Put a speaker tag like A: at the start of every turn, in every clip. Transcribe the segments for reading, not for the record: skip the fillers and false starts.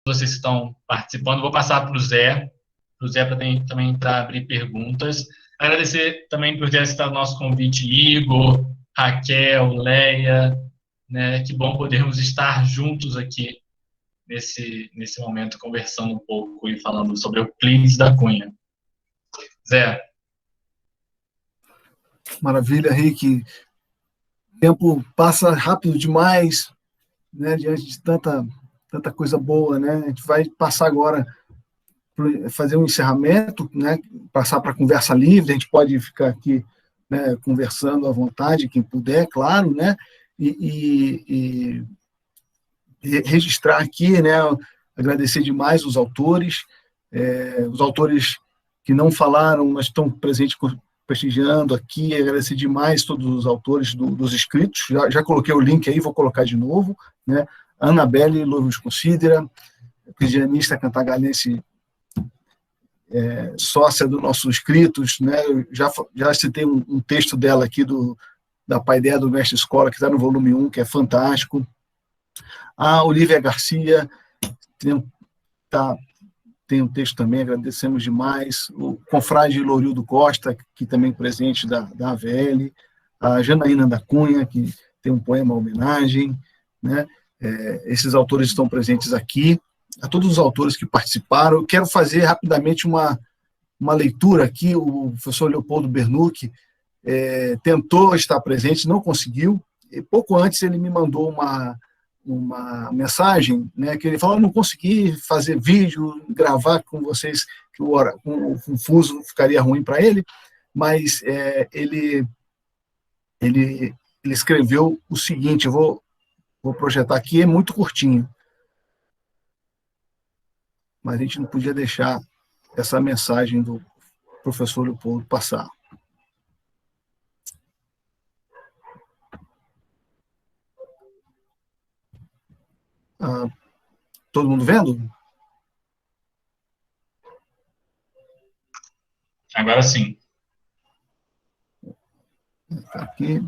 A: vocês que estão participando. Vou passar para o Zé também para abrir perguntas. Agradecer também por ter aceitado o nosso convite, Igor, Raquel, Leia, né? Que bom podermos estar juntos aqui nesse momento, conversando um pouco e falando sobre Euclides da Cunha. Zé.
B: Maravilha, Rick. O tempo passa rápido demais, né, diante de tanta coisa boa, né? A gente vai passar agora fazer um encerramento, né? Passar para conversa livre. A gente pode ficar aqui, né, conversando à vontade, quem puder, claro, né? E registrar aqui, né? Agradecer demais os autores que não falaram, mas estão presentes prestigiando aqui, agradecer demais todos os autores dos escritos, já coloquei o link aí, vou colocar de novo, né? Annabelle Lourdes Considera, cristianista cantagalense, sócia do nossos escritos, né? Já citei um texto dela aqui, da Paideia do Mestre Escola, que está no volume 1, que é fantástico. A Olivia Garcia tem um texto também, agradecemos demais. O confrade Lourildo Costa, que também é presente da AVL. A Janaína da Cunha, que tem um poema homenagem, né? Esses autores estão presentes aqui. A todos os autores que participaram. Eu quero fazer rapidamente uma leitura aqui. O professor Leopoldo Bernucchi tentou estar presente, não conseguiu. E pouco antes ele me mandou uma mensagem, né, que ele falou: não consegui fazer vídeo, gravar com vocês, que o confuso ficaria ruim para ele, mas ele escreveu o seguinte, eu vou projetar aqui, é muito curtinho, mas a gente não podia deixar essa mensagem do professor Leopoldo passar. Todo mundo vendo?
A: Agora sim.
B: Aqui.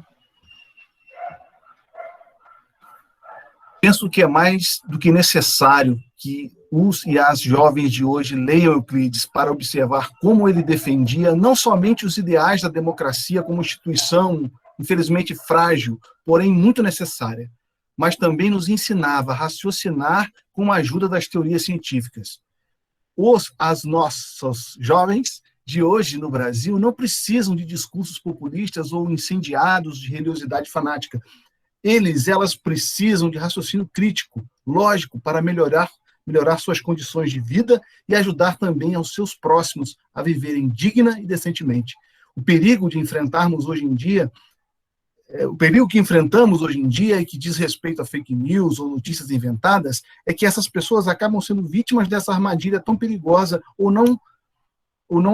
B: Penso que é mais do que necessário que os e as jovens de hoje leiam Euclides para observar como ele defendia não somente os ideais da democracia como instituição, infelizmente frágil, porém muito necessária, mas também nos ensinava a raciocinar com a ajuda das teorias científicas. As nossas jovens de hoje no Brasil não precisam de discursos populistas ou incendiados de religiosidade fanática. Elas precisam de raciocínio crítico, lógico, para melhorar suas condições de vida e ajudar também aos seus próximos a viverem digna e decentemente. O perigo que enfrentamos hoje em dia e que diz respeito a fake news ou notícias inventadas é que essas pessoas acabam sendo vítimas dessa armadilha tão perigosa ou não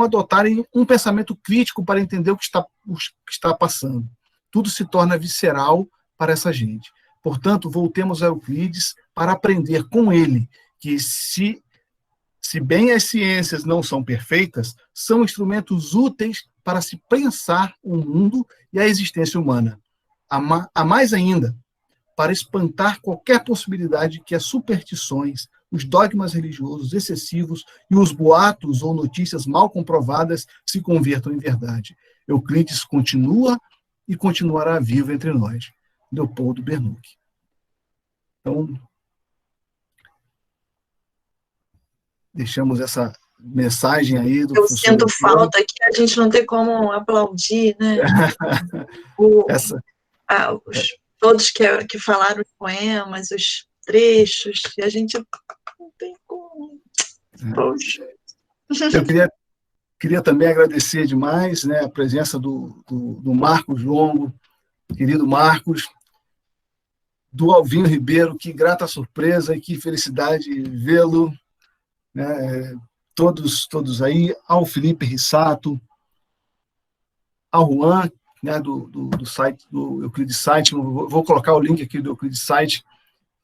B: adotarem um pensamento crítico para entender o que está passando. Tudo se torna visceral para essa gente. Portanto, voltemos a Euclides para aprender com ele que se bem as ciências não são perfeitas, são instrumentos úteis para se pensar o mundo e a existência humana. A mais ainda, para espantar qualquer possibilidade que as superstições, os dogmas religiosos excessivos e os boatos ou notícias mal comprovadas se convertam em verdade. Euclides continua e continuará vivo entre nós. Leopoldo Bernucchi. Então, deixamos essa mensagem aí do professor.
C: Eu sinto falta que a gente não tem como aplaudir, né? Todos que falaram os poemas, os trechos, e a gente não tem como. Poxa.
B: Eu queria também agradecer demais, né, a presença do Marcos Longo, querido Marcos, do Alvinho Ribeiro, que grata surpresa e que felicidade vê-lo, né, todos aí, ao Felipe Rissato, ao Juan, né, do site, do Euclides Site. Vou colocar o link aqui do Euclides Site,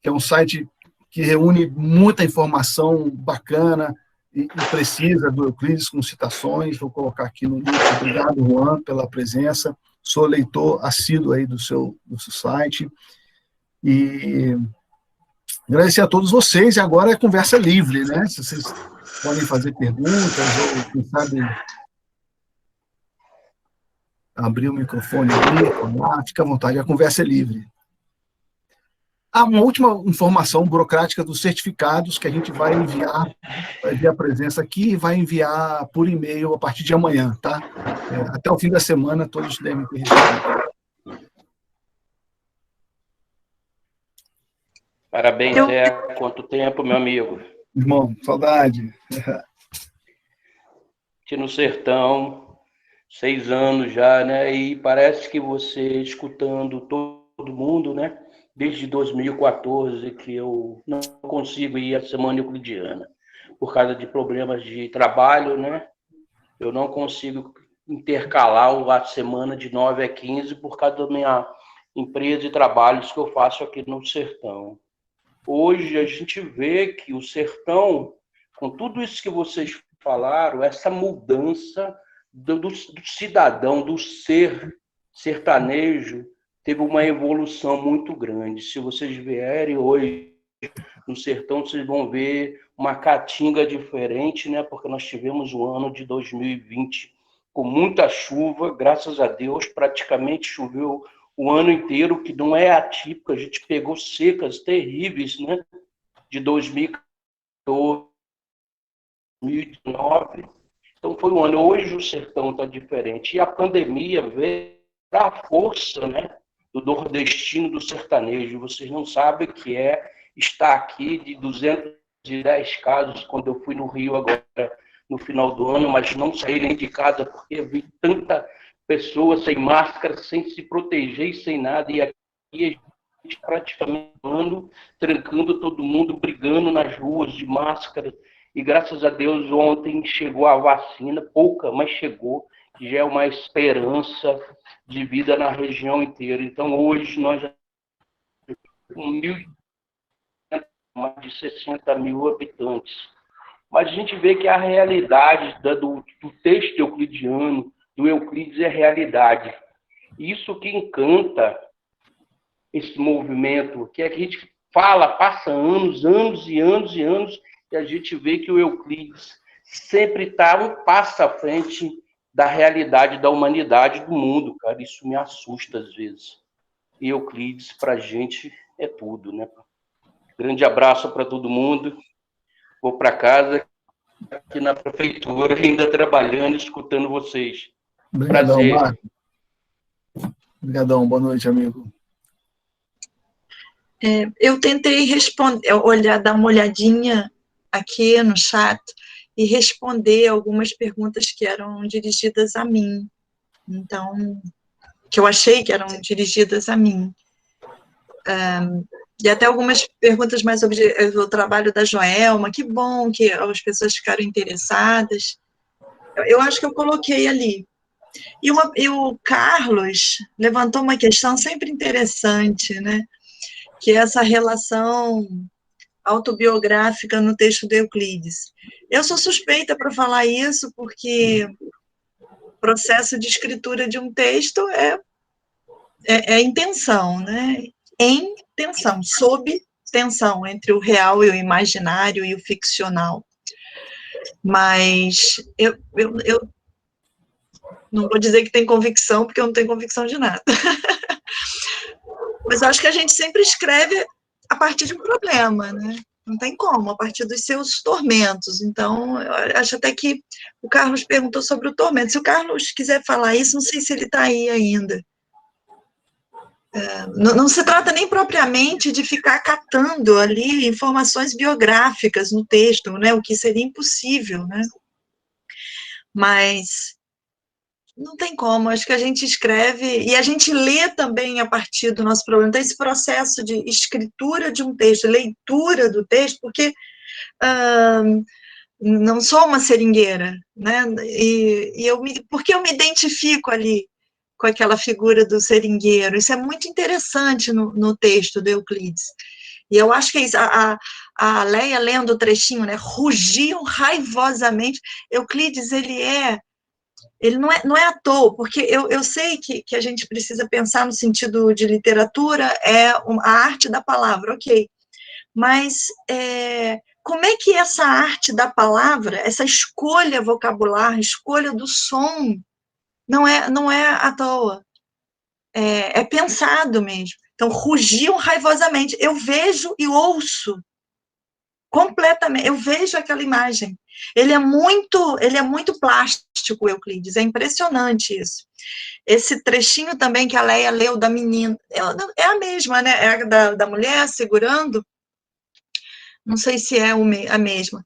B: que é um site que reúne muita informação bacana e precisa do Euclides, com citações. Vou colocar aqui no link. Obrigado, Juan, pela presença. Sou leitor assíduo aí do seu site. E Agradecer a todos vocês, e agora é conversa livre, né? Se vocês podem fazer perguntas, ou, quem sabe, abrir o microfone aí, falar, fica à vontade, a conversa é livre. Uma última informação burocrática dos certificados que a gente vai enviar a presença aqui e vai enviar por e-mail a partir de amanhã, tá? Até o fim da semana, todos devem ter recebido.
D: Parabéns, Zé. Quanto tempo, meu amigo.
B: Irmão, saudade.
D: Aqui no sertão, 6 anos já, né? E parece que você, escutando todo mundo, né? Desde 2014, que eu não consigo ir à Semana Euclidiana, por causa de problemas de trabalho, né? Eu não consigo intercalar a semana de 9 a 15 por causa da minha empresa e trabalhos que eu faço aqui no sertão. Hoje a gente vê que o sertão, com tudo isso que vocês falaram, essa mudança do cidadão, do ser sertanejo, teve uma evolução muito grande. Se vocês vierem hoje no sertão, vocês vão ver uma caatinga diferente, né? Porque nós tivemos um ano de 2020 com muita chuva, graças a Deus, praticamente choveu o ano inteiro, que não é atípico, a gente pegou secas terríveis, né? De 2014, 2019. Então foi um ano. Hoje o sertão está diferente. E a pandemia veio para a força, né? Do nordestino, do sertanejo. Vocês não sabem o que é estar aqui de 210 casos, quando eu fui no Rio agora, no final do ano, mas não saí nem de casa, porque vi tanta pessoa sem máscara, sem se proteger e sem nada, e aqui a gente praticamente trancando todo mundo, brigando nas ruas de máscara, e graças a Deus ontem chegou a vacina, pouca, mas chegou, que já é uma esperança de vida na região inteira. Então hoje nós já temos mais de 60 mil habitantes, mas a gente vê que a realidade do texto euclidiano, do Euclides, é realidade. Isso que encanta esse movimento, que a gente fala, passa anos, anos e anos e anos, e a gente vê que o Euclides sempre está um passo à frente da realidade da humanidade, do mundo, cara. Isso me assusta às vezes. E Euclides, para a gente, é tudo, né? Grande abraço para todo mundo. Vou para casa, aqui na prefeitura, ainda trabalhando, escutando vocês.
B: Obrigadão,
D: Prazer.
B: Marco. Obrigadão, boa noite, amigo.
C: Eu tentei responder, dar uma olhadinha aqui no chat e responder algumas perguntas que eram dirigidas a mim. Então, que eu achei que eram dirigidas a mim. E até algumas perguntas mais sobre o trabalho da Joelma. Que bom que as pessoas ficaram interessadas. Eu acho que eu coloquei ali. E o Carlos levantou uma questão sempre interessante, né? Que é essa relação autobiográfica no texto de Euclides. Eu sou suspeita para falar isso, porque o processo de escritura de um texto é intenção, né? Em tensão, sob tensão, entre o real e o imaginário e o ficcional. Mas eu não vou dizer que tem convicção, porque eu não tenho convicção de nada. Mas eu acho que a gente sempre escreve a partir de um problema, né? Não tem como, a partir dos seus tormentos. Então, eu acho até que o Carlos perguntou sobre o tormento. Se o Carlos quiser falar isso, não sei se ele está aí ainda. Não se trata nem propriamente de ficar catando ali informações biográficas no texto, né? O que seria impossível, né? Mas não tem como, acho que a gente escreve, e a gente lê também a partir do nosso problema. Então, esse processo de escritura de um texto, leitura do texto, porque não sou uma seringueira, né? Porque eu me identifico ali com aquela figura do seringueiro. Isso é muito interessante no texto do Euclides. E eu acho que é isso. A Leia lendo o trechinho, né? Rugiam raivosamente. Euclides, ele não é à toa, porque eu sei que a gente precisa pensar no sentido de literatura, a arte da palavra, ok. mas como é que essa arte da palavra, essa escolha vocabular, escolha do som, não é à toa, é pensado mesmo. Então, rugiam raivosamente. Eu vejo e ouço completamente, eu vejo aquela imagem. Ele é muito plástico, Euclides, é impressionante isso. Esse trechinho também que a Leia leu da menina, é a mesma, né? É a da mulher segurando, não sei se é a mesma.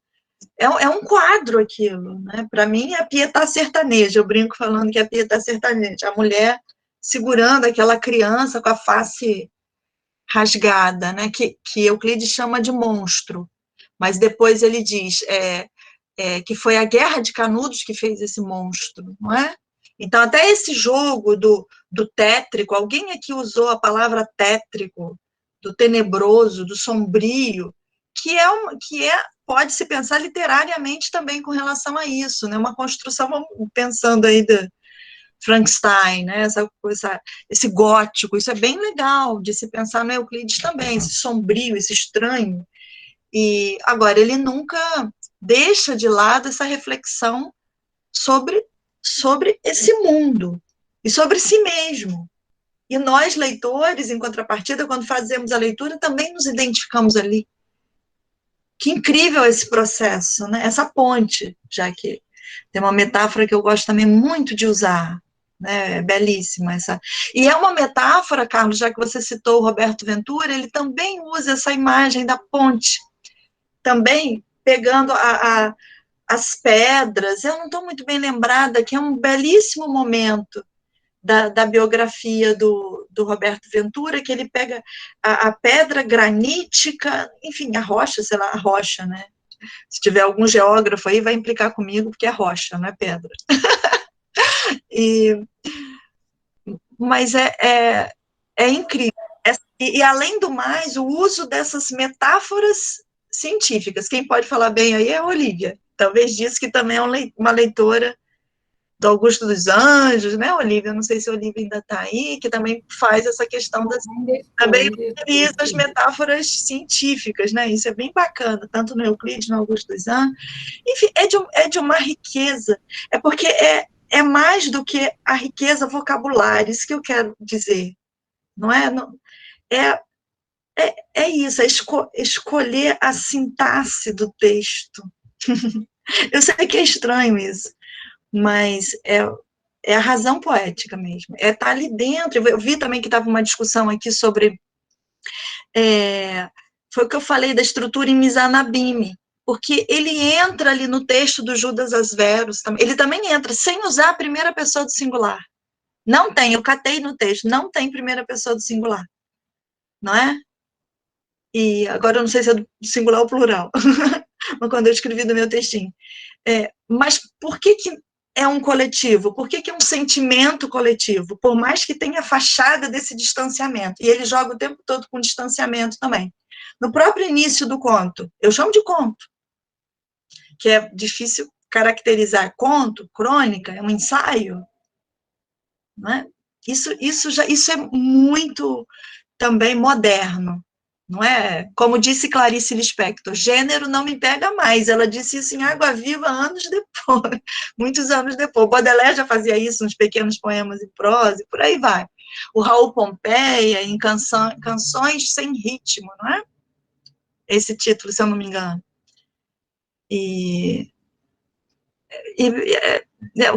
C: É um quadro aquilo, né? Para mim é a Pietà sertaneja, eu brinco falando que é a Pietà sertaneja, a mulher segurando aquela criança com a face rasgada, né? Que Euclides chama de monstro, mas depois ele diz que foi a Guerra de Canudos que fez esse monstro, não é? Então, até esse jogo do tétrico, alguém aqui usou a palavra tétrico, do tenebroso, do sombrio, que pode se pensar literariamente também com relação a isso, né? Uma construção, pensando aí de Frankenstein, né? Esse gótico, isso é bem legal de se pensar no Euclides também, esse sombrio, esse estranho. E agora, ele nunca deixa de lado essa reflexão sobre esse mundo e sobre si mesmo. E nós, leitores, em contrapartida, quando fazemos a leitura, também nos identificamos ali. Que incrível esse processo, né? Essa ponte, já que tem uma metáfora que eu gosto também muito de usar, né? É belíssima essa. E é uma metáfora, Carlos, já que você citou o Roberto Ventura, ele também usa essa imagem da ponte, também pegando as pedras. Eu não estou muito bem lembrada, que é um belíssimo momento da biografia do Roberto Ventura, que ele pega a pedra granítica, enfim, a rocha, sei lá, a rocha, né? Se tiver algum geógrafo aí, vai implicar comigo, porque é rocha, não é pedra. Mas é incrível. E, além do mais, o uso dessas metáforas científicas. Quem pode falar bem aí é a Olívia. Talvez disso que também é uma leitora do Augusto dos Anjos, né, Olívia? Não sei se a Olívia ainda está aí, que também faz essa questão também utiliza as metáforas científicas, né? Isso é bem bacana, tanto no Euclides, no Augusto dos Anjos. Enfim, é de uma riqueza. É porque é mais do que a riqueza vocabular, isso que eu quero dizer. Não é? É isso, é escolher a sintaxe do texto. Eu sei que é estranho isso, mas é a razão poética mesmo. É estar ali dentro. Eu vi também que estava uma discussão aqui sobre... foi o que eu falei da estrutura em Mizanabim, porque ele entra ali no texto do Judas Asveros, ele também entra sem usar a primeira pessoa do singular. Não tem, eu catei no texto, não tem primeira pessoa do singular. Não é? E agora eu não sei se é do singular ou plural, mas quando eu escrevi no meu textinho. Mas por que é um coletivo? Por que é um sentimento coletivo? Por mais que tenha a fachada desse distanciamento. E ele joga o tempo todo com distanciamento também. No próprio início do conto, eu chamo de conto, que é difícil caracterizar conto, crônica, é um ensaio, não é? Isso é muito também moderno, não é? Como disse Clarice Lispector, gênero não me pega mais. Ela disse isso em Água Viva anos depois, muitos anos depois. Baudelaire já fazia isso nos pequenos poemas em prosa, e por aí vai. O Raul Pompeia, em Canções Sem Ritmo, não é? Esse título, se eu não me engano.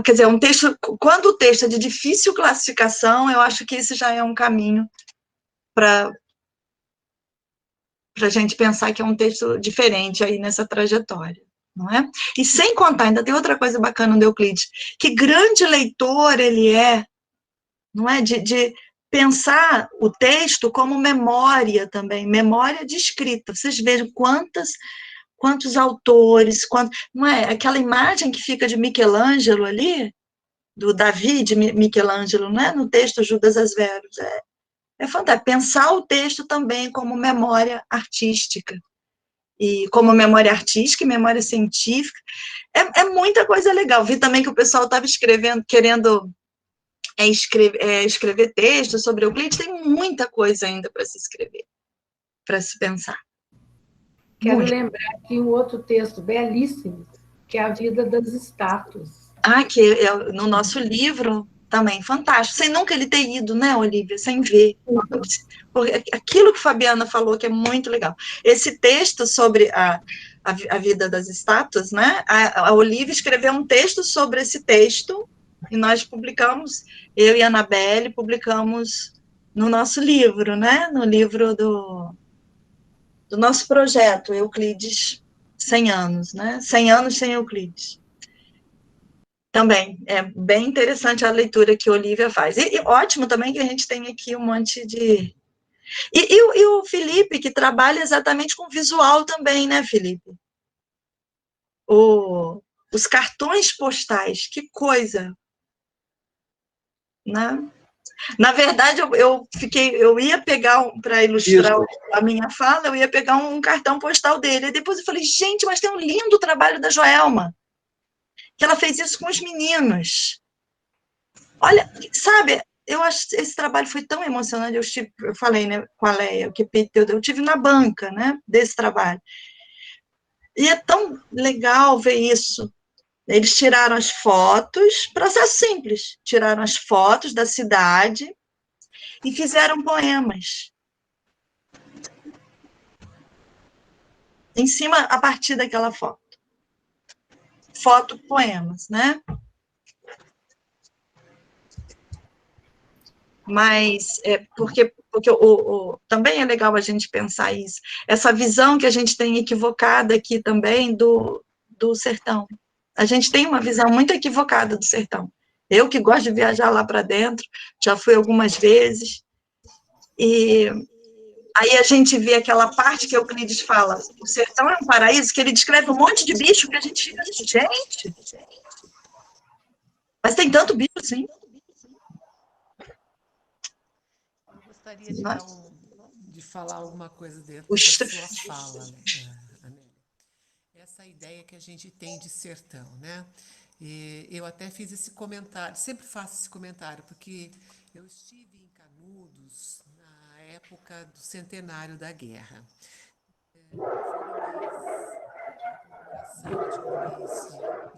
C: Quer dizer, um texto, quando o texto é de difícil classificação, eu acho que esse já é um caminho para a gente pensar que é um texto diferente aí nessa trajetória, não é? E sem contar, ainda tem outra coisa bacana no Euclides, que grande leitor ele é, não é? De pensar o texto como memória também, memória de escrita. Vocês vejam quantos autores, não é? Aquela imagem que fica de Michelangelo ali, do Davi de Michelangelo, não é? No texto Judas Asveros, é fantástico. Pensar o texto também como memória artística. E como memória artística e memória científica. É muita coisa legal. Vi também que o pessoal estava escrevendo, querendo escrever texto sobre Euclides. Tem muita coisa ainda para se escrever, para se pensar.
E: Quero lembrar aqui um outro texto belíssimo, que é A Vida das Estátuas.
C: Que é no nosso livro também, fantástico. Sem nunca ele ter ido, né, Olivia? Sem ver. Porque aquilo que Fabiana falou, que é muito legal. Esse texto sobre a vida das estátuas, né? A Olivia escreveu um texto sobre esse texto, e nós publicamos, eu e a Anabelle publicamos no nosso livro, né? No livro do nosso projeto, Euclides 100 anos, né? 100 anos sem Euclides. Também, é bem interessante a leitura que a Olivia faz. E ótimo também que a gente tem aqui um monte de... E o Felipe, que trabalha exatamente com visual também, né, Felipe? Os cartões postais, que coisa, né? Na verdade, eu ia pegar, para ilustrar a minha fala, eu ia pegar um cartão postal dele, e depois eu falei, gente, mas tem um lindo trabalho da Joelma, que ela fez isso com os meninos. Olha, sabe, eu acho que esse trabalho foi tão emocionante, eu falei, né, com a Leia, que eu tive na banca, né, desse trabalho. E é tão legal ver isso. Eles tiraram as fotos, processo simples, tiraram as fotos da cidade e fizeram poemas. Em cima, a partir daquela foto. Foto, poemas, né? Mas, porque também é legal a gente pensar isso. Essa visão que a gente tem equivocada aqui também do sertão. A gente tem uma visão muito equivocada do sertão. Eu que gosto de viajar lá para dentro, já fui algumas vezes, e aí a gente vê aquela parte que Euclides fala, o sertão é um paraíso, que ele descreve um monte de bicho que a gente fica, gente, mas tem tanto bicho assim.
F: Eu gostaria de falar alguma coisa dentro da sua fala, Anélia. Essa ideia que a gente tem de sertão, né? E eu até fiz esse comentário, sempre faço esse comentário, porque eu estive em Canudos na época do centenário da guerra. Foram no mês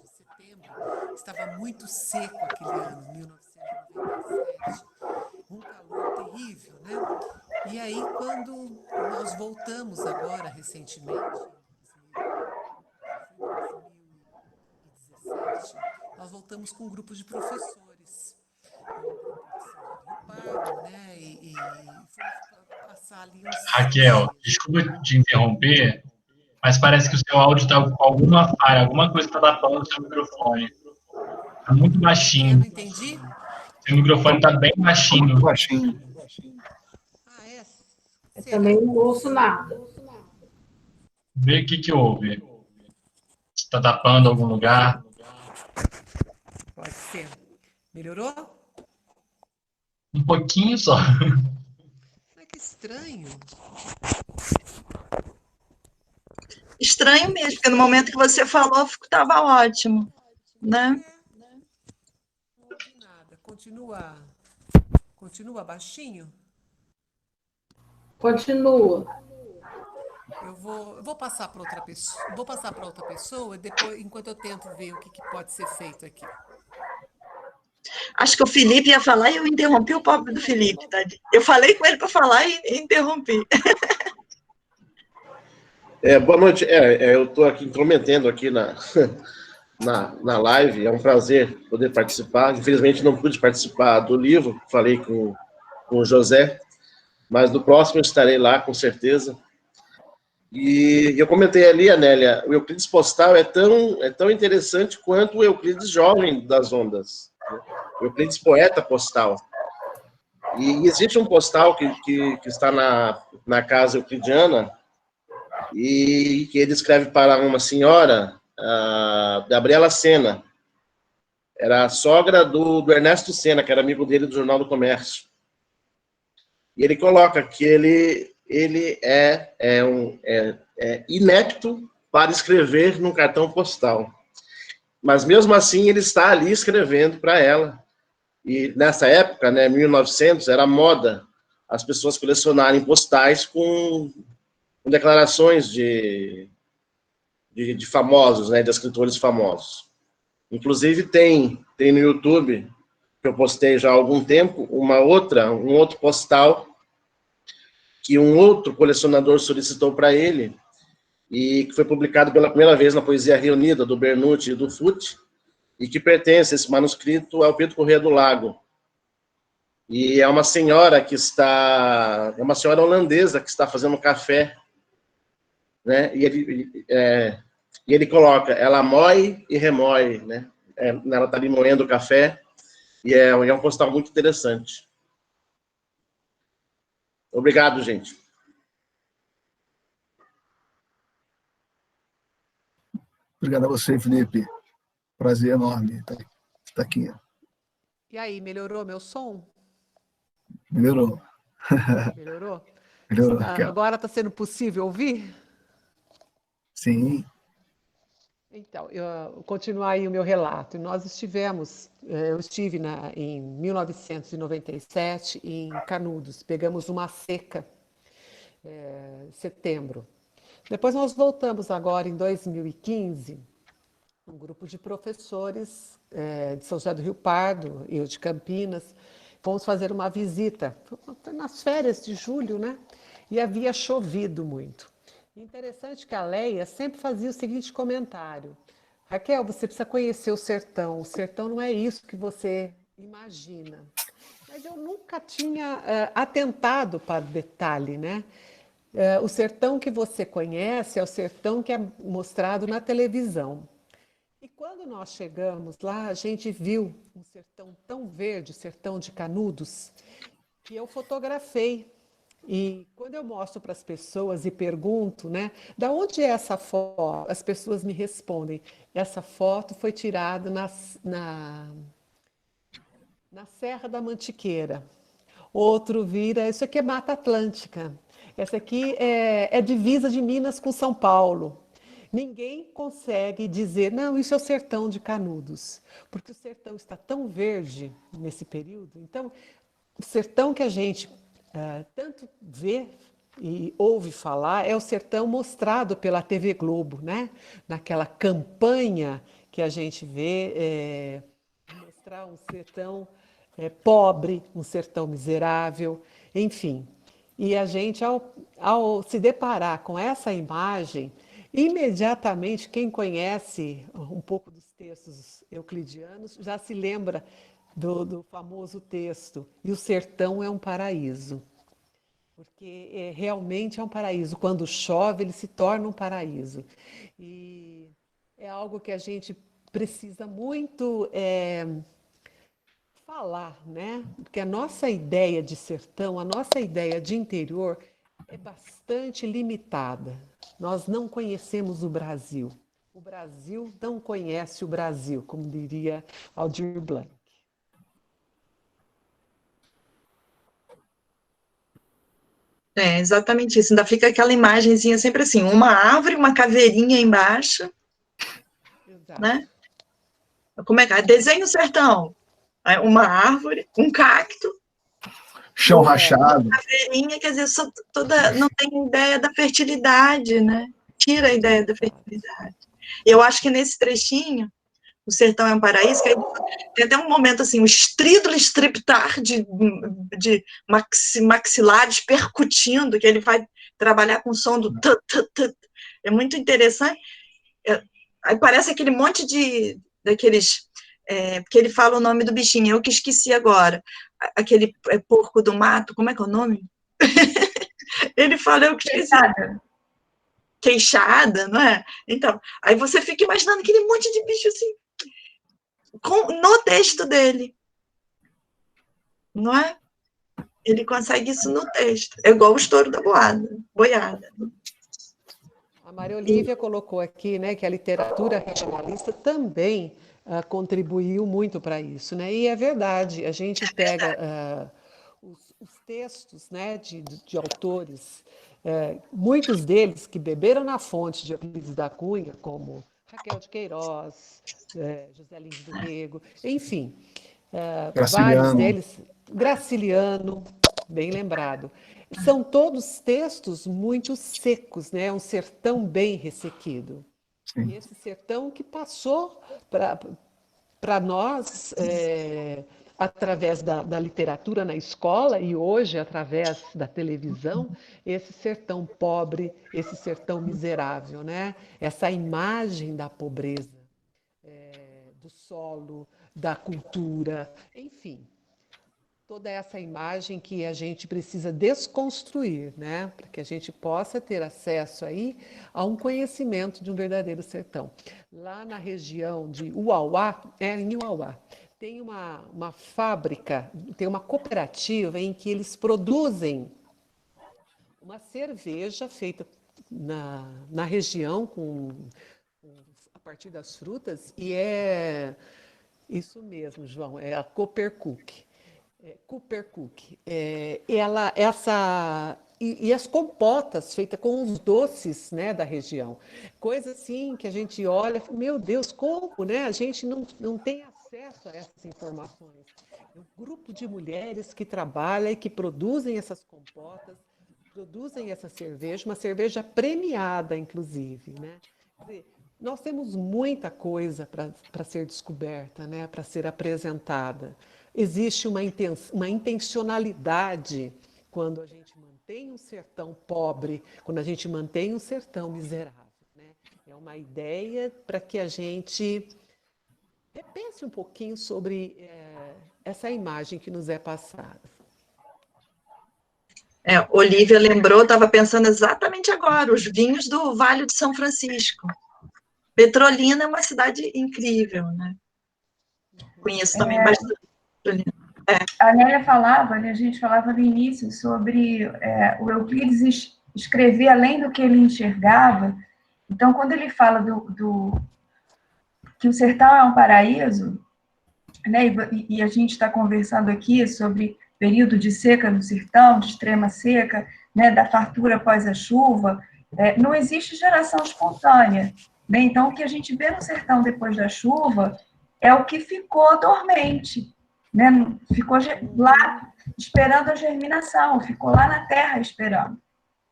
F: de setembro, estava muito seco aquele ano, 1997, um calor terrível, né? E aí, quando nós voltamos agora, recentemente, nós voltamos com um grupo de professores, né? E fomos passar ali uns...
A: Raquel, desculpa te interromper, mas parece que o seu áudio está com alguma falha, alguma coisa está tapando o seu microfone. Está muito baixinho.
F: Eu não entendi?
A: Seu microfone está bem baixinho.
B: Muito baixinho.
E: Eu também não ouço nada.
A: Vê o que houve. Está tapando algum lugar?
F: Pode ser. Melhorou?
A: Um pouquinho só.
F: Que estranho.
C: Estranho mesmo, porque no momento que você falou, estava ótimo, né?
F: Não ouvi nada. Continua baixinho?
E: Continua.
F: Eu vou passar para outra pessoa. Vou passar para outra pessoa depois, enquanto eu tento ver o que pode ser feito aqui.
C: Acho que o Felipe ia falar e eu interrompi o pobre do Felipe, tá? Eu falei com ele para falar e interrompi.
G: Boa noite. Eu estou aqui intrometendo aqui na live. É um prazer poder participar. Infelizmente não pude participar do livro, falei com o José, mas do próximo eu estarei lá, com certeza. E eu comentei ali, Anélia, o Euclides postal é tão interessante quanto o Euclides jovem das ondas, né? O Euclides poeta postal. E existe um postal que está na casa euclidiana, e que ele escreve para uma senhora, a Gabriela Sena. Era a sogra do Ernesto Sena, que era amigo dele do Jornal do Comércio. E ele coloca que ele é inepto para escrever num cartão postal. Mas, mesmo assim, ele está ali escrevendo para ela. E, nessa época, né, 1900, era moda as pessoas colecionarem postais com com declarações de famosos, né, de escritores famosos. Inclusive tem no YouTube, que eu postei já há algum tempo, um outro postal que um outro colecionador solicitou para ele, e que foi publicado pela primeira vez na Poesia Reunida, do Bernucci e do Fute, e que pertence, esse manuscrito, ao Pedro Corrêa do Lago. E é uma senhora uma senhora holandesa que está fazendo café, né? E ele coloca, ela moe e remoe, né? Ela está ali moendo o café, e é um postal muito interessante. Obrigado, gente.
B: Obrigado a você, Felipe. Prazer enorme estar aqui.
F: E aí, melhorou meu som?
B: Melhorou.
F: Melhorou?
B: Melhorou, Raquel.
F: Agora está sendo possível ouvir?
B: Sim.
F: Então, eu continuar aí o meu relato. Eu estive em 1997 em Canudos, pegamos uma seca em setembro. Depois nós voltamos agora em 2015, um grupo de professores de São José do Rio Pardo e de Campinas, fomos fazer uma visita nas férias de julho, né? E havia chovido muito. Interessante que a Leia sempre fazia o seguinte comentário: Raquel, você precisa conhecer o sertão não é isso que você imagina. Mas eu nunca tinha atentado para o detalhe, né? O sertão que você conhece é o sertão que é mostrado na televisão. E quando nós chegamos lá, a gente viu um sertão tão verde, o sertão de Canudos, que eu fotografei. E quando eu mostro para as pessoas e pergunto, né, da onde é essa foto? As pessoas me respondem, essa foto foi tirada na Serra da Mantiqueira. Outro vira, isso aqui é Mata Atlântica. Essa aqui é divisa de Minas com São Paulo. Ninguém consegue dizer, não, isso é o sertão de Canudos, porque o sertão está tão verde nesse período. Então, o sertão que a gente tanto vê e ouve falar é o sertão mostrado pela TV Globo, né? Naquela campanha que a gente vê mostrar um sertão pobre, um sertão miserável, enfim. E a gente, ao se deparar com essa imagem, imediatamente, quem conhece um pouco dos textos euclidianos já se lembra do famoso texto, e o sertão é um paraíso. Porque realmente é um paraíso. Quando chove, ele se torna um paraíso. E é algo que a gente precisa muito falar, né? Porque a nossa ideia de sertão, a nossa ideia de interior é bastante limitada. Nós não conhecemos o Brasil. O Brasil não conhece o Brasil, como diria Aldir Blanc.
C: É exatamente isso. Ainda fica aquela imagenzinha sempre assim, uma árvore, uma caveirinha embaixo,
F: Exato.
C: Né? Como é que é? Desenho sertão. Uma árvore, um cacto,
B: chão rachado.
C: Uma caveirinha, quer dizer, não tem ideia da fertilidade, né? Tira a ideia da fertilidade. Eu acho que nesse trechinho, o sertão é um paraíso, que aí tem até um momento assim, um estrídulo estriptar de maxilares percutindo, que ele vai trabalhar com o som do t. É muito interessante. Aí parece aquele monte daqueles... porque ele fala o nome do bichinho, eu que esqueci agora. Aquele porco do mato, como é que é o nome? Ele fala, eu que esqueci. Queixada, não é? Então, aí você fica imaginando aquele monte de bicho assim, no texto dele, não é? Ele consegue isso no texto. É igual o estouro da boiada.
F: A Maria Olívia colocou aqui, né, que a literatura regionalista também contribuiu muito para isso, né? E é verdade, a gente pega os textos, né, de autores, muitos deles que beberam na fonte de Euclides da Cunha, como Raquel de Queiroz, José Lins do Rego, enfim, vários deles, Graciliano, bem lembrado. são todos textos muito secos, né? Um sertão bem ressequido.
B: Sim.
F: E esse sertão que passou para nós através da literatura na escola e hoje através da televisão, esse sertão pobre, esse sertão miserável, né? Essa imagem da pobreza, do solo, da cultura, enfim. Toda essa imagem que a gente precisa desconstruir, né? Para que a gente possa ter acesso aí a um conhecimento de um verdadeiro sertão. Lá na região de Uauá, em Uauá, tem uma fábrica, tem uma cooperativa em que eles produzem uma cerveja feita na região a partir das frutas, e é isso mesmo, João, é a Coopercook. Coopercook. E as compotas feitas com os doces, né, da região. Coisa assim que a gente olha, meu Deus, como, né? A gente não tem acesso a essas informações. É um grupo de mulheres que trabalha e que produzem essas compotas, produzem essa cerveja, uma cerveja premiada, inclusive, né? Quer dizer, nós temos muita coisa para ser descoberta, né, para ser apresentada. Existe uma intencionalidade quando a gente mantém um sertão pobre, quando a gente mantém um sertão miserável, né? É uma ideia para que a gente repense um pouquinho sobre essa imagem que nos é passada.
C: Olívia lembrou, estava pensando exatamente agora, os vinhos do Vale de São Francisco. Petrolina é uma cidade incrível, né? Conheço também bastante Petrolina.
H: A Nélia falava, né, a gente falava no início sobre o Euclides escrever além do que ele enxergava. Então, quando ele fala que o sertão é um paraíso, né, e a gente está conversando aqui sobre período de seca no sertão, de extrema seca, né, da fartura após a chuva, não existe geração espontânea. Né? Então, o que a gente vê no sertão depois da chuva é o que ficou dormente, né? Ficou lá esperando a germinação, ficou lá na terra esperando.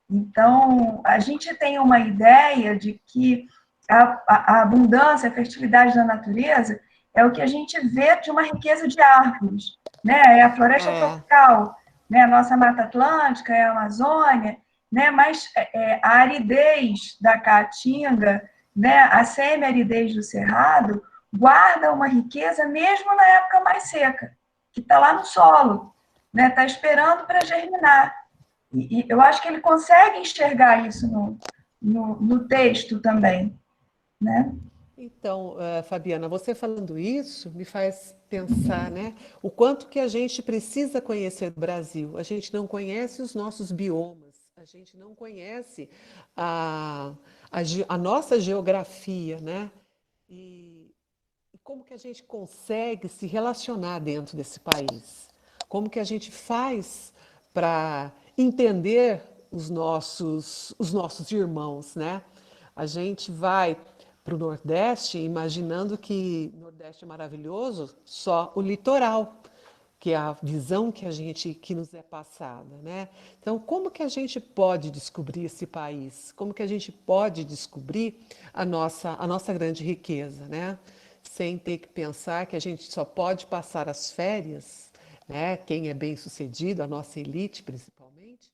H: Então, a gente tem uma ideia de que a abundância, a fertilidade da natureza é o que a gente vê de uma riqueza de árvores, né? É a floresta tropical, né? A nossa Mata Atlântica, é a Amazônia, né? Mas a aridez da Caatinga, né? A semi-aridez do Cerrado, guarda uma riqueza mesmo na época mais seca, que está lá no solo, né? Está esperando para germinar. E eu acho que ele consegue enxergar isso no texto também, né?
F: Então, Fabiana, você falando isso me faz pensar, né, o quanto que a gente precisa conhecer do Brasil. A gente não conhece os nossos biomas, a gente não conhece a nossa geografia, né? E como que a gente consegue se relacionar dentro desse país? Como que a gente faz para entender os nossos irmãos, né? A gente vai para o Nordeste imaginando que o Nordeste é maravilhoso, só o litoral, que é a visão que nos é passada, né? Então, como que a gente pode descobrir esse país? Como que a gente pode descobrir a nossa grande riqueza, né? Sem ter que pensar que a gente só pode passar as férias, né? Quem é bem-sucedido, a nossa elite principalmente,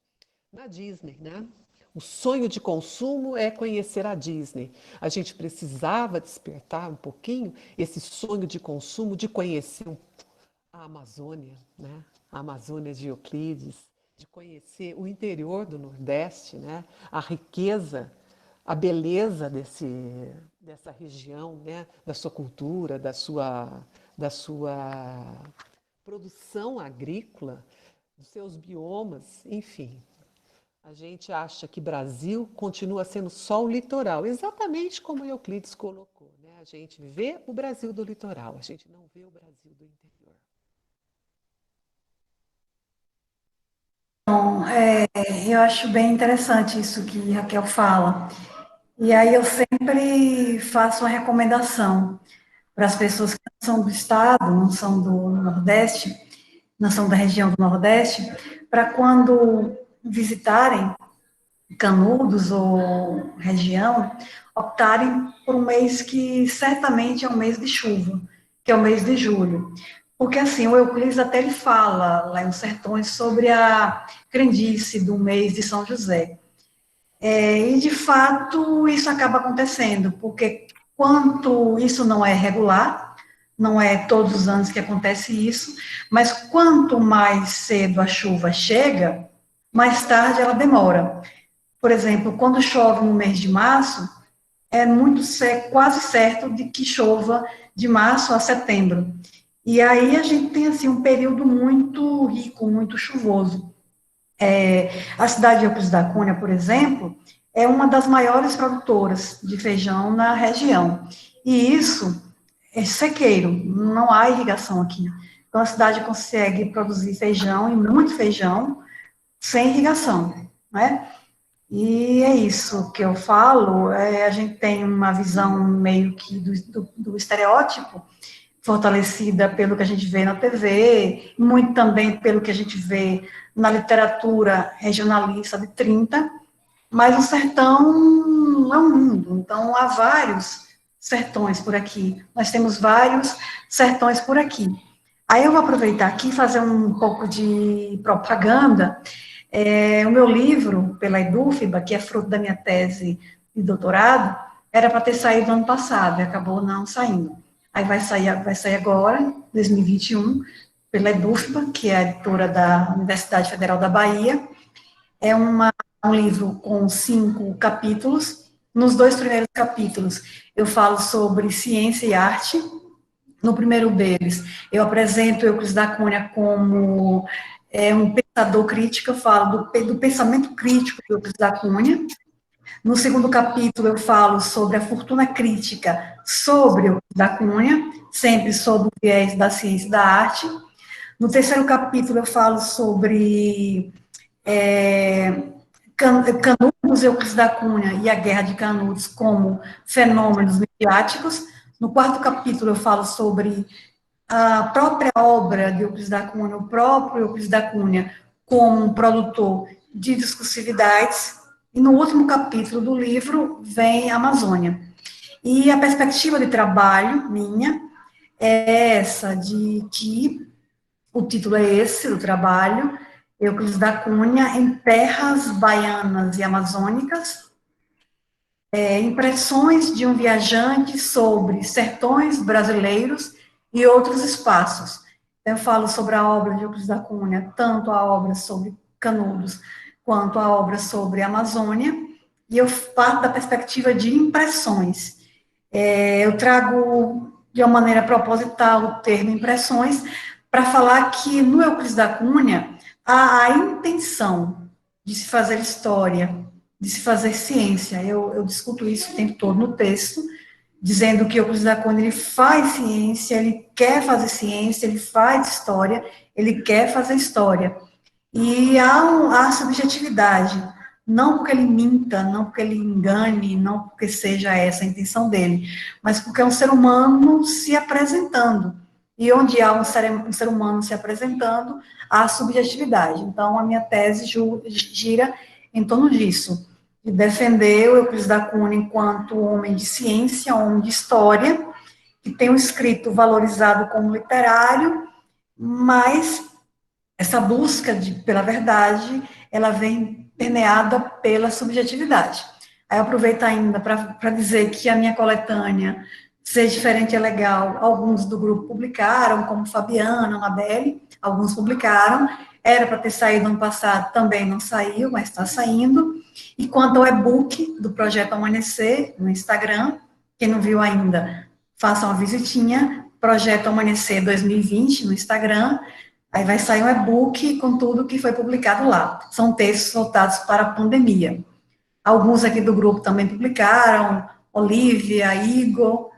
F: na Disney, né? O sonho de consumo é conhecer a Disney. A gente precisava despertar um pouquinho esse sonho de consumo, de conhecer a Amazônia, né? A Amazônia de Euclides, de conhecer o interior do Nordeste, né? A riqueza, a beleza dessa região, né? Da sua cultura, da sua produção agrícola, dos seus biomas, enfim. A gente acha que Brasil continua sendo só o litoral, exatamente como Euclides colocou, né? A gente vê o Brasil do litoral, a gente não vê o Brasil do interior.
I: Bom, eu acho bem interessante isso que Raquel fala. E aí eu sempre faço uma recomendação para as pessoas que não são do estado, não são do Nordeste, não são da região do Nordeste, para quando visitarem Canudos ou região, optarem por um mês que certamente é um mês de chuva, que é o mês de julho. Porque, assim, o Euclides até ele fala, lá em Sertões, sobre a crendice do mês de São José. E, de fato, isso acaba acontecendo, porque quanto isso não é regular, não é todos os anos que acontece isso, mas quanto mais cedo a chuva chega, mais tarde ela demora. Por exemplo, quando chove no mês de março, quase certo de que chova de março a setembro. E aí a gente tem, assim, um período muito rico, muito chuvoso. A cidade de Euclides da Cunha, por exemplo, é uma das maiores produtoras de feijão na região. E isso é sequeiro, não há irrigação aqui. Então, a cidade consegue produzir feijão, e muito feijão, sem irrigação, né? E é isso que eu falo, a gente tem uma visão meio que do estereótipo, fortalecida pelo que a gente vê na TV, muito também pelo que a gente vê na literatura regionalista de 30, mas o sertão é um mundo, então há vários sertões por aqui, nós temos vários sertões por aqui. Aí eu vou aproveitar aqui e fazer um pouco de propaganda. O meu livro, pela Edufba, que é fruto da minha tese de doutorado, era para ter saído ano passado, e acabou não saindo. Aí vai sair agora, 2021, pela Edufba, que é a editora da Universidade Federal da Bahia. É um livro com 5 capítulos. Nos 2 primeiros capítulos, eu falo sobre ciência e arte. No primeiro deles, eu apresento Euclides da Cunha como um pensador crítico, eu falo do pensamento crítico de Euclides da Cunha. No segundo capítulo, eu falo sobre a fortuna crítica sobre Euclides da Cunha, sempre sob o viés da ciência e da arte. No terceiro capítulo, eu falo sobre Canudos, Euclides da Cunha e a Guerra de Canudos como fenômenos midiáticos. No quarto capítulo, eu falo sobre a própria obra de Euclides da Cunha, o próprio Euclides da Cunha como um produtor de discursividades. E no último capítulo do livro vem a Amazônia. E a perspectiva de trabalho minha é essa, de que o título é esse, do trabalho, Euclides da Cunha em terras baianas e amazônicas, impressões de um viajante sobre sertões brasileiros e outros espaços. Eu falo sobre a obra de Euclides da Cunha, tanto a obra sobre Canudos, quanto a obra sobre a Amazônia, e eu parto da perspectiva de impressões. Eu trago, de uma maneira proposital, o termo impressões, para falar que no Euclides da Cunha há a intenção de se fazer história, de se fazer ciência. Eu discuto isso o tempo todo no texto, dizendo que Euclides da Cunha ele faz ciência, ele quer fazer ciência, ele faz história, ele quer fazer história. E há subjetividade, não porque ele minta, não porque ele engane, não porque seja essa a intenção dele, mas porque é um ser humano se apresentando. E onde há um ser humano se apresentando, há subjetividade. Então, a minha tese gira em torno disso, de defender o Euclides da Cunha enquanto homem de ciência, homem de história, que tem um escrito valorizado como literário, mas essa busca pela verdade, ela vem permeada pela subjetividade. Aí eu aproveito ainda para dizer que a minha coletânea, Ser Diferente é Legal, alguns do grupo publicaram, como Fabiana, Mabelle, alguns publicaram, era para ter saído ano passado, também não saiu, mas está saindo. E quanto ao e-book do Projeto Amanhecer, no Instagram, quem não viu ainda, faça uma visitinha, Projeto Amanhecer 2020, no Instagram, aí vai sair um e-book com tudo que foi publicado lá. São textos voltados para a pandemia. Alguns aqui do grupo também publicaram, Olivia, Igor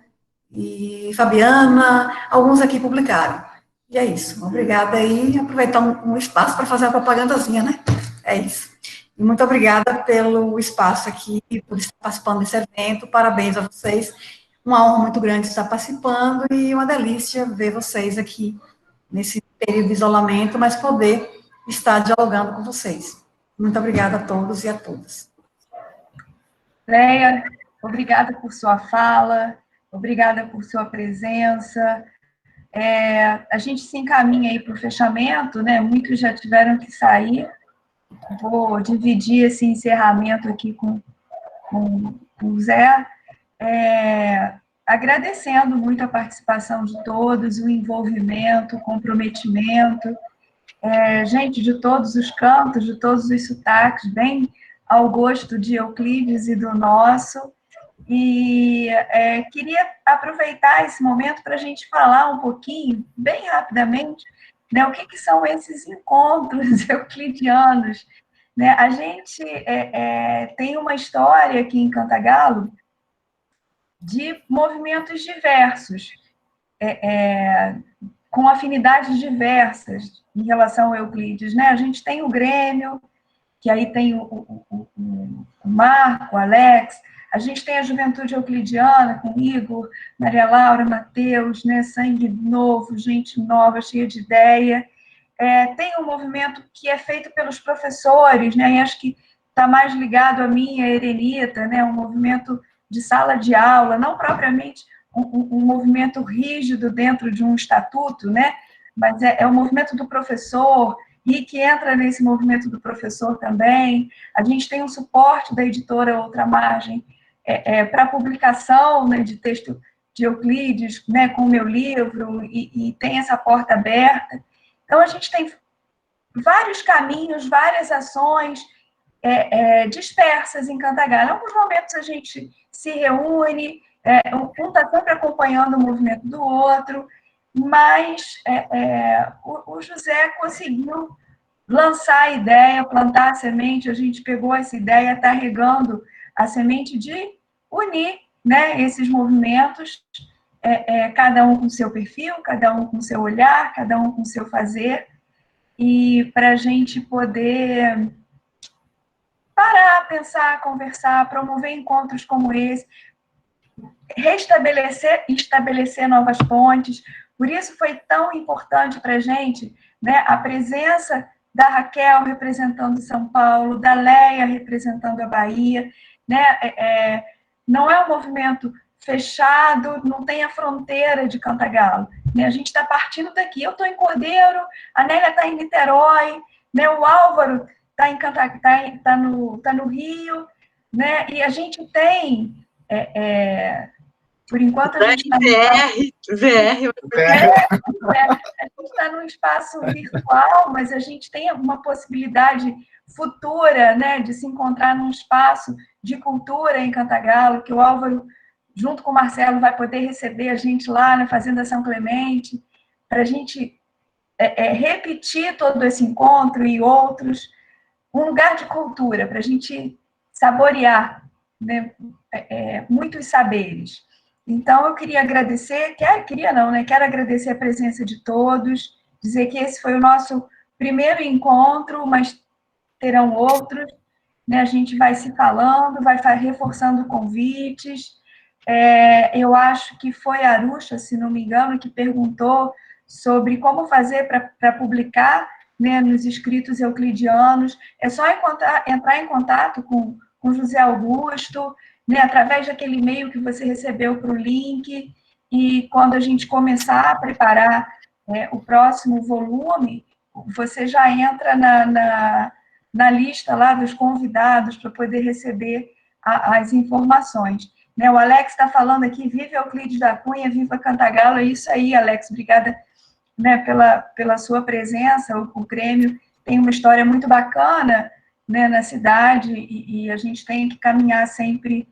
I: e Fabiana, alguns aqui publicaram. E é isso. Obrigada aí. Aproveitar um espaço para fazer uma propagandazinha, né? É isso. E muito obrigada pelo espaço aqui, por estar participando desse evento. Parabéns a vocês. Uma honra muito grande estar participando e uma delícia ver vocês aqui nesse período de isolamento, mas poder estar dialogando com vocês. Muito obrigada a todos e a todas.
H: Leia, obrigada por sua fala, obrigada por sua presença. A gente se encaminha aí para o fechamento, né? Muitos já tiveram que sair. Vou dividir esse encerramento aqui com o Zé, agradecendo muito a participação de todos, o envolvimento, o comprometimento, gente de todos os cantos, de todos os sotaques, bem ao gosto de Euclides e do nosso, e queria aproveitar esse momento para a gente falar um pouquinho, bem rapidamente, né, o que são esses encontros euclidianos. Né? A gente tem uma história aqui em Cantagalo de movimentos diversos, com afinidades diversas em relação ao Euclides. Né? A gente tem o Grêmio, que aí tem o Marco, o Alex, a gente tem a Juventude Euclidiana, com Igor, Maria Laura, Mateus, né? Sangue novo, gente nova, cheia de ideia. Tem um movimento que é feito pelos professores, né? E acho que está mais ligado a mim e a Erenita, né? Um movimento de sala de aula, não propriamente um movimento rígido dentro de um estatuto, né? Mas é o movimento do professor, e que entra nesse movimento do professor também. A gente tem um suporte da editora Outra Margem para publicação, né, de texto de Euclides, né, com o meu livro, e tem essa porta aberta. Então, a gente tem vários caminhos, várias ações dispersas em Cantagalo. Em alguns momentos a gente se reúne, um está sempre acompanhando o movimento do outro, mas o José conseguiu lançar a ideia, plantar a semente, a gente pegou essa ideia, está regando a semente de unir, né, esses movimentos, cada um com seu perfil, cada um com seu olhar, cada um com seu fazer, e para a gente poder parar, pensar, conversar, promover encontros como esse, estabelecer novas pontes. Por isso foi tão importante para a gente, né, a presença da Raquel representando São Paulo, da Leia representando a Bahia, né? Não é um movimento fechado, não tem a fronteira de Cantagalo, né? A gente está partindo daqui. Eu estou em Cordeiro, a Nélia está em Niterói, né? O Álvaro está em tá no Rio, né? E a gente tem por enquanto, a gente está num espaço virtual, mas a gente tem uma possibilidade futura, né, de se encontrar num espaço de cultura em Cantagalo, que o Álvaro, junto com o Marcelo, vai poder receber a gente lá na Fazenda São Clemente, para a gente repetir todo esse encontro e outros, um lugar de cultura, para a gente saborear, né, muitos saberes. Então, eu queria agradecer, quero agradecer a presença de todos, dizer que esse foi o nosso primeiro encontro, mas terão outros, né? A gente vai se falando, vai reforçando convites. Eu acho que foi a Arusha, se não me engano, que perguntou sobre como fazer para publicar, né, nos escritos euclidianos. É só entrar em contato com José Augusto, né, através daquele e-mail que você recebeu para o link, e quando a gente começar a preparar o próximo volume, você já entra na lista lá dos convidados para poder receber as informações. Né, o Alex está falando aqui, viva Euclides da Cunha, viva Cantagalo, é isso aí, Alex, obrigada, né, pela sua presença. O Grêmio tem uma história muito bacana, né, na cidade, e a gente tem que caminhar sempre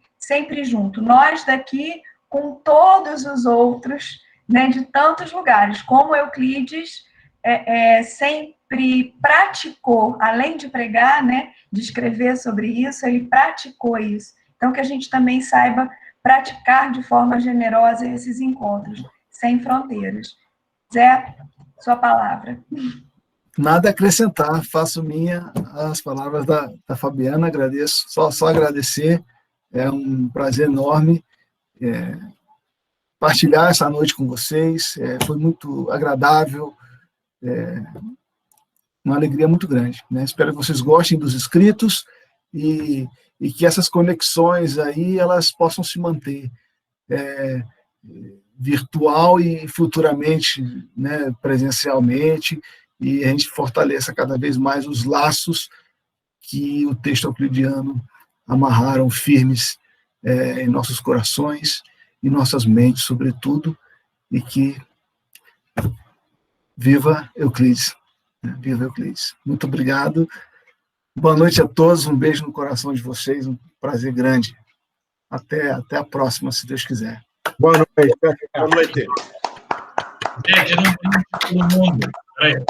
H: junto. Nós daqui com todos os outros, né, de tantos lugares, como Euclides sempre praticou, além de pregar, né, de escrever sobre isso, ele praticou isso. Então, que a gente também saiba praticar de forma generosa esses encontros, sem fronteiras. Zé, sua palavra.
B: Nada a acrescentar, faço minha as palavras da Fabiana, agradeço, só agradecer, é um prazer enorme partilhar essa noite com vocês, foi muito agradável, uma alegria muito grande, né? Espero que vocês gostem dos escritos e que essas conexões aí elas possam se manter virtual e futuramente, né, presencialmente, e a gente fortaleça cada vez mais os laços que o texto euclidiano amarraram firmes em nossos corações e nossas mentes, sobretudo, e que viva Euclides, né? Viva Euclides. Muito obrigado. Boa noite a todos, um beijo no coração de vocês, um prazer grande. Até a próxima, se Deus quiser.
G: Boa noite. Boa noite.
A: Gente, não tem todo mundo. Peraí.